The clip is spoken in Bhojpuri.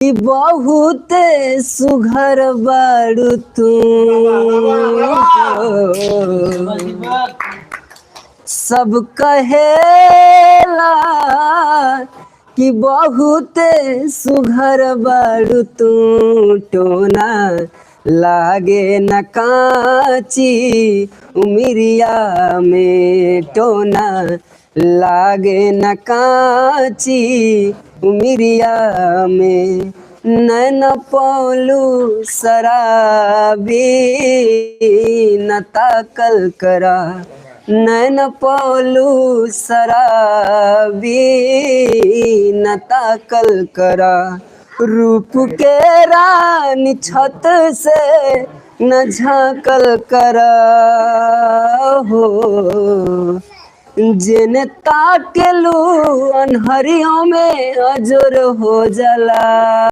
कि बहुत सुघर बारू तू सब कहेला कि बहुत सुघर बारू तू टोना लागे न काची उमिरिया में टोना लागे न काची उमिरिया में नैन पौलू शराबी न ताकल करा नैन पौलू शराबी न ताकल करा रूप के रानी छत से न झांकल करा हो जेने ताकेलू अनहरियों में अजोर हो जाला।